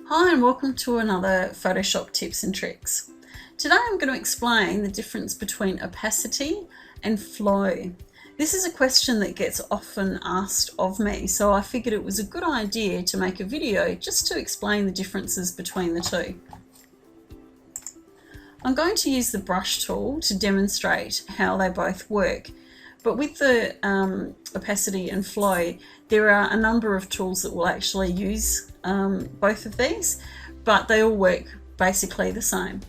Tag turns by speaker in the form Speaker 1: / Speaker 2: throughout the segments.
Speaker 1: Hi and welcome to another Photoshop tips and tricks. Today I'm going to explain the difference between opacity and flow. This is a question that gets often asked of me, so I figured it was a good idea to make a video just to explain the differences between the two. I'm going to use the brush tool to demonstrate how they both work. But with the opacity and flow, there are a number of tools that will actually use both of these, but they all work basically the same.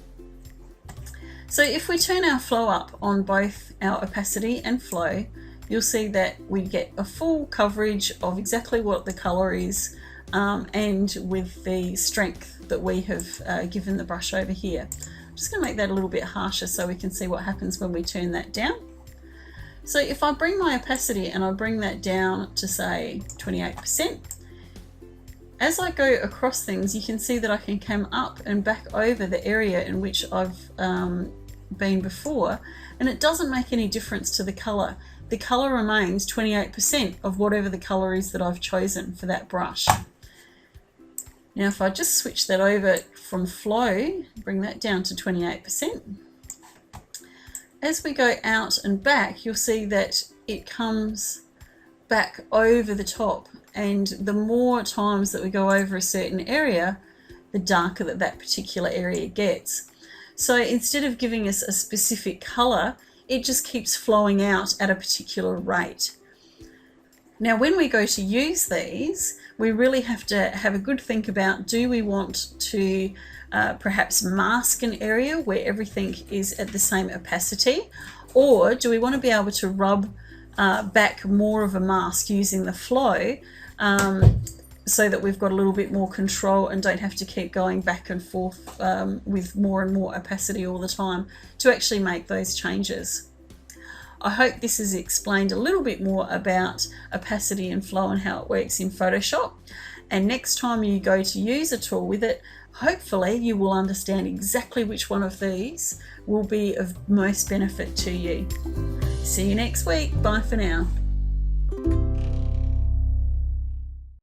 Speaker 1: So if we turn our flow up on both our opacity and flow, you'll see that we get a full coverage of exactly what the color is and with the strength that we have given the brush over here. I'm just going to make that a little bit harsher so we can see what happens when we turn that down. So if I bring my opacity and I bring that down to say 28%, as I go across things, you can see that I can come up and back over the area in which I've been before, and it doesn't make any difference to the color. The color remains 28% of whatever the color is that I've chosen for that brush. Now if I just switch that over from flow, bring that down to 28%, as we go out and back, you'll see that it comes back over the top, and the more times that we go over a certain area, the darker that particular area gets. So instead of giving us a specific color, it just keeps flowing out at a particular rate. Now when we go to use these, we really have to have a good think about, do we want to perhaps mask an area where everything is at the same opacity, or do we want to be able to rub back more of a mask using the flow so that we've got a little bit more control and don't have to keep going back and forth with more and more opacity all the time to actually make those changes. I hope this has explained a little bit more about opacity and flow and how it works in Photoshop. And next time you go to use a tool with it, hopefully you will understand exactly which one of these will be of most benefit to you. See you next week. Bye for now.